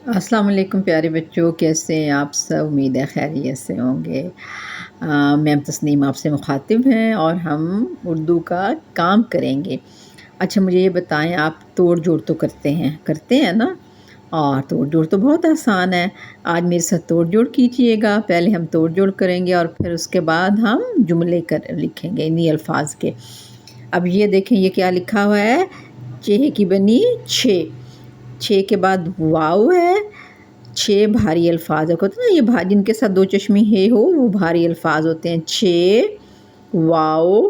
अस्सलाम वालेकुम प्यारे बच्चों, कैसे हैं आप सब? उम्मीद है खैरियत से होंगे। मैम तस्नीम आपसे मुखातिब हैं और हम उर्दू का काम करेंगे। अच्छा मुझे ये बताएं, आप तोड़ जोड़ तो करते हैं ना? और तोड़ जोड़ तो बहुत आसान है। आज मेरे साथ तोड़ जोड़ कीजिएगा। पहले हम तोड़ जोड़ करेंगे और फिर उसके बाद हम जुमले कर लिखेंगे इन्हीं अल्फाज के। अब ये देखें, ये क्या लिखा हुआ है? चेह की बनी छः। छः के बाद वाव है। छः भारी अल्फाज है, होता है ना, ये जिनके साथ दो चश्मे हे हो वो भारी अल्फाज होते हैं। छः, वाओ,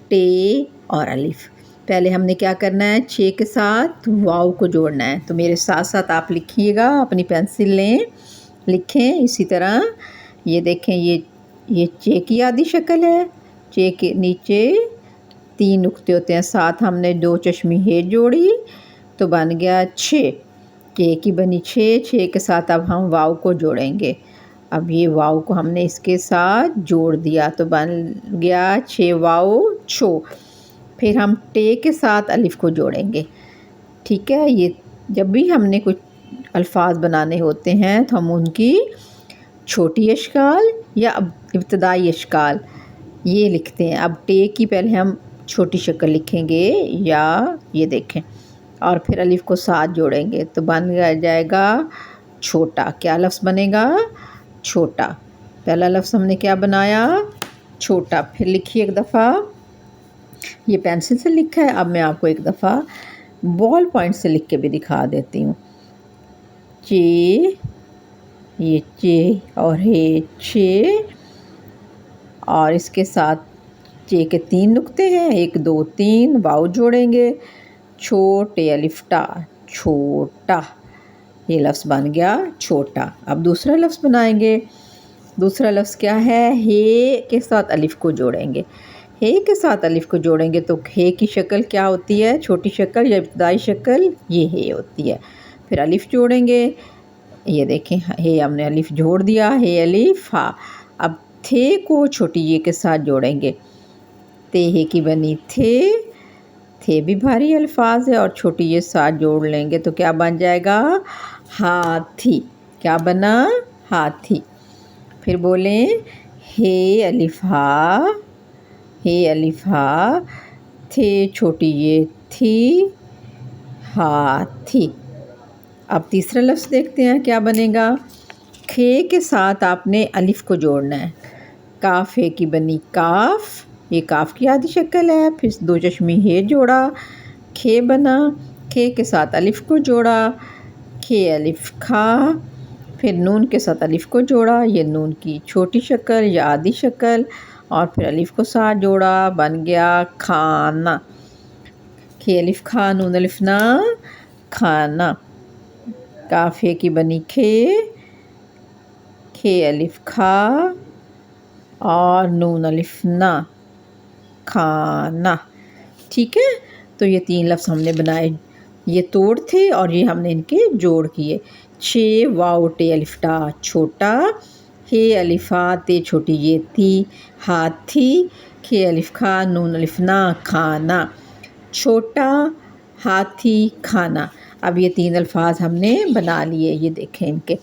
टे और अलिफ। पहले हमने क्या करना है? छः के साथ वाओ को जोड़ना है। तो मेरे साथ साथ आप लिखिएगा, अपनी पेंसिल लें, लिखें इसी तरह। ये देखें, ये चे की आधी शक्ल है। चे के नीचे तीन नुक्ते होते हैं, साथ हमने दो चश्मी हे जोड़ी तो बन गया छः। के की बनी छः। छः के साथ अब हम वाव को जोड़ेंगे। अब ये वाव को हमने इसके साथ जोड़ दिया तो बन गया छः वाव छो। फिर हम टे के साथ अलिफ को जोड़ेंगे। ठीक है, ये जब भी हमने कुछ अल्फाज बनाने होते हैं तो हम उनकी छोटी अशकाल या इब्तदाई अशकाल ये लिखते हैं। अब टे की पहले हम छोटी शक्ल लिखेंगे, या ये देखें, और फिर अलिफ को साथ जोड़ेंगे तो बन जाएगा छोटा। क्या लफ्ज़ बनेगा? छोटा। पहला लफ्ज़ हमने क्या बनाया? छोटा। फिर लिखिए एक दफ़ा, ये पेंसिल से लिखा है, अब मैं आपको एक दफ़ा बॉल पॉइंट से लिख के भी दिखा देती हूँ। चे, ये चे और हे छे, और इसके साथ चे के तीन नुक्ते हैं, एक दो तीन, वाव जोड़ेंगे, छोटे अलिफ्टा, छोटा। ये लफ्ज़ बन गया छोटा। अब दूसरा लफ्ज़ बनाएंगे। दूसरा लफ्ज़ क्या है? हे के साथ अलिफ को जोड़ेंगे। हे के साथ अलिफ को जोड़ेंगे तो हे की शक्ल क्या होती है? छोटी शक्ल या इब्तदाई शक्ल, ये हे होती है। फिर अलिफ जोड़ेंगे, ये देखें, हे हमने अलिफ जोड़ दिया, हे अलिफ हा। अब थे को छोटी ये के साथ जोड़ेंगे। ते हे की बनी थे भी भारी अल्फाज है और छोटी ये साथ जोड़ लेंगे तो क्या बन जाएगा? हाथी। क्या बना? हाथी। फिर बोलें, हे अलिफ हा, हे अलिफ हा, थे छोटी ये थी, हाथी। अब तीसरा लफ्ज़ देखते हैं क्या बनेगा। खे के साथ आपने अलिफ को जोड़ना है। काफ़े की बनी काफ, ये काफ की आधी शक्ल है। फिर दो चश्मी हे जोड़ा, खे बना। खे के साथ अलिफ को जोड़ा, खे अलिफ खा। फिर नून के साथ अलिफ को जोड़ा, ये नून की छोटी शक्ल या आधी शक्ल, और फिर अलिफ को साथ जोड़ा, बन गया खाना। खे अलिफ खा, नून अलिफ ना, खाना। काफ़े की बनी खे, खे अलिफ खा और नून अलिफ ना, खाना। ठीक है, तो ये तीन लफ्ज़ हमने बनाए। ये तोड़ थे और ये हमने इनके जोड़ किए। छे वाव टे अलिफ्टा, छोटा। हे अलिफा, ते छोटी ये थी, हाथी। खे अलिफ खा, नून अलिफ ना, खाना। छोटा, हाथी, खाना। अब ये तीन अल्फाज हमने बना लिए, ये देखें इनके।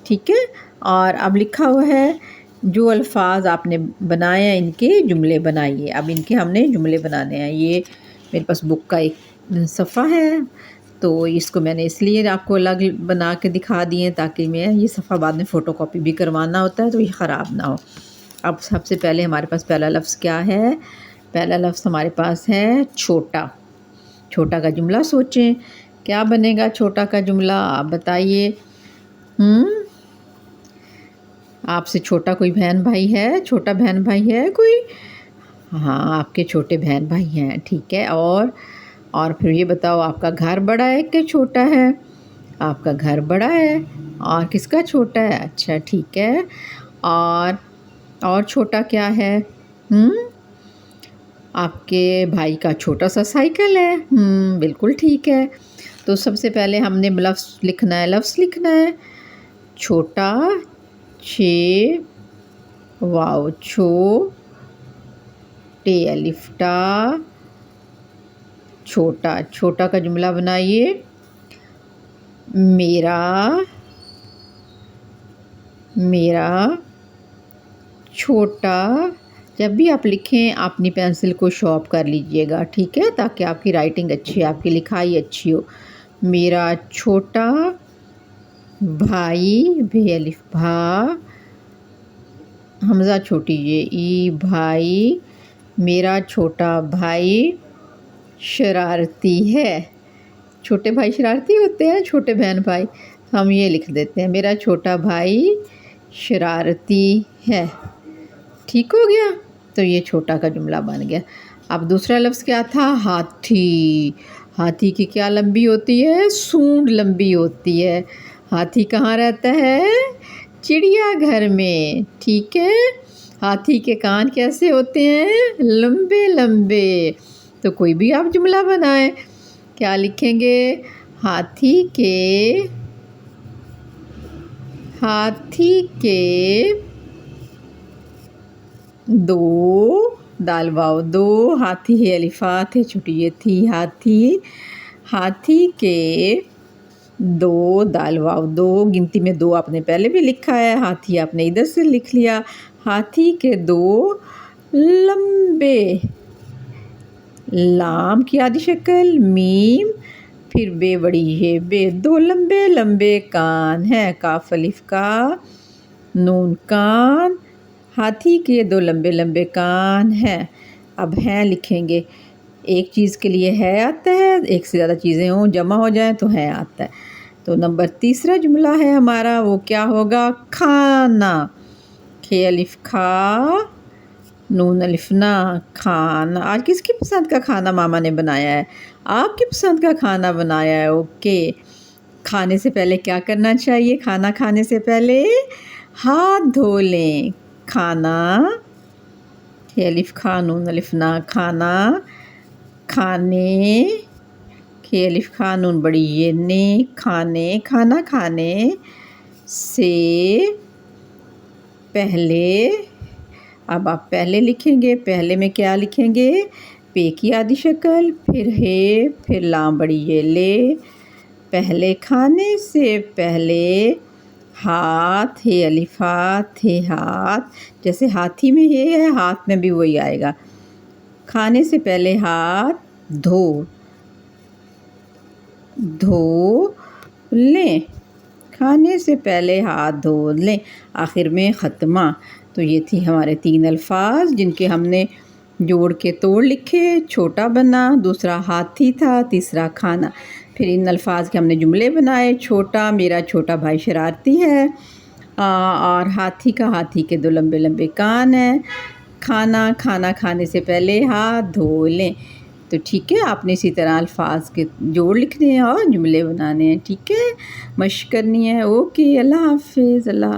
ठीक है, और अब लिखा हुआ है जो अल्फाज आपने बनाए हैं इनके जुमले बनाइए। अब इनके हमने जुमले बनाने हैं। ये मेरे पास बुक का एक सफ़ा है तो इसको मैंने इसलिए आपको अलग बना के दिखा दिए ताकि मैं ये सफ़ा बाद में फ़ोटोकॉपी भी करवाना होता है तो ये ख़राब ना हो। अब सबसे पहले हमारे पास पहला लफ्ज़ क्या है? पहला लफ्ज़ हमारे पास है छोटा। छोटा का जुमला सोचें, क्या बनेगा छोटा का जुमला? आप बताइए। आपसे छोटा कोई बहन भाई है? छोटा बहन भाई है कोई? हाँ, आपके छोटे बहन भाई हैं, ठीक है। और फिर ये बताओ, आपका घर बड़ा है कि छोटा है? आपका घर बड़ा है। और किसका छोटा है? अच्छा, ठीक है। और छोटा क्या है? आपके भाई का छोटा सा साइकिल है। बिल्कुल ठीक है। तो सबसे पहले हमने लफ्ज़ लिखना है। छोटा, छे, वाव छो, टे अलिफ्टा, छोटा। छोटा का जुमला बनाइए। میرا چھوٹا، جب بھی آپ لکھیں اپنی پینسل کو شارپ کر لیجئے گا، ٹھیک ہے، تاکہ آپ کی رائٹنگ اچھی ہے، آپ کی لکھائی اچھی ہو۔ میرا چھوٹا بھائی، بے الف بھا، حمزہ چھوٹی ای بھائی، میرا چھوٹا بھائی شرارتی ہے۔ چھوٹے بھائی شرارتی ہوتے ہیں، چھوٹے بہن بھائی، ہم یہ لکھ دیتے ہیں میرا چھوٹا بھائی شرارتی ہے۔ ٹھیک ہو گیا؟ تو یہ چھوٹا کا جملہ بن گیا۔ اب دوسرا لفظ کیا تھا؟ ہاتھی۔ ہاتھی کی کیا لمبی ہوتی ہے؟ سونڈ لمبی ہوتی ہے۔ ہاتھی کہاں رہتا ہے؟ چڑیا گھر میں، ٹھیک ہے۔ ہاتھی کے کان کیسے ہوتے ہیں؟ لمبے لمبے۔ تو کوئی بھی آپ جملہ بنائیں، کیا لکھیں گے؟ ہاتھی کے دو، دال واو دو، ہاتھی ہے الفات ہے چھوٹی یہ تھی، ہاتھی کے دو، دال واو دو، گنتی میں دو آپ نے پہلے بھی لکھا ہے، ہاتھی آپ نے ادھر سے لکھ لیا۔ ہاتھی کے دو لمبے، لام کی آدھی شکل میم، پھر بے بڑی ہے بے، دو لمبے لمبے کان ہیں، کاف الف کا نون کان، ہاتھی کے دو لمبے لمبے کان ہیں۔ اب ہیں لکھیں گے، ایک چیز کے لیے ہے آتا ہے، ایک سے زیادہ چیزیں ہوں جمع ہو جائیں تو ہے آتا ہے۔ تو نمبر تیسرا جملہ ہے ہمارا، وہ کیا ہوگا؟ کھانا، کھے الف کھا نون الف نا، کھانا۔ آج کس کی پسند کا کھانا ماما نے بنایا ہے؟ آپ کی پسند کا کھانا بنایا ہے، اوکے۔ کھانے سے پہلے کیا کرنا چاہیے؟ کھانا کھانے سے پہلے ہاتھ دھو لیں۔ کھانا، کھے الف کھا نون الف نا، کھانا، کھانے، کھے الف کھا نون بڑی یہ نے، کھانے، کھانا کھانے سے پہلے، اب آپ پہلے لکھیں گے، پہلے میں کیا لکھیں گے؟ پے کی آدھی شکل، پھر ہے، پھر لام بڑی یہ لے، پہلے کھانے سے پہلے ہاتھ، ہے الف ہاتھ، ہے ہاتھ، جیسے ہاتھی میں یہ ہے ہاتھ میں بھی وہی آئے گا، کھانے سے پہلے ہاتھ دھو لیں، کھانے سے پہلے ہاتھ دھو لیں۔ آخر میں ختمہ۔ تو یہ تھی ہمارے 3 الفاظ جن کے ہم نے جوڑ کے توڑ لکھے، چھوٹا بنا، دوسرا ہاتھی تھا، تیسرا کھانا۔ پھر ان الفاظ کے ہم نے جملے بنائے، چھوٹا، میرا چھوٹا بھائی شرارتی ہے، اور ہاتھی کے دو لمبے لمبے کان ہیں، کھانا کھانے سے پہلے ہاتھ دھو لیں۔ تو ٹھیک ہے، آپ نے اسی طرح الفاظ کے جوڑ لکھنے ہیں اور جملے بنانے ہیں، ٹھیک ہے، مشق کرنی ہے۔ اوکے، اللہ حافظ، اللہ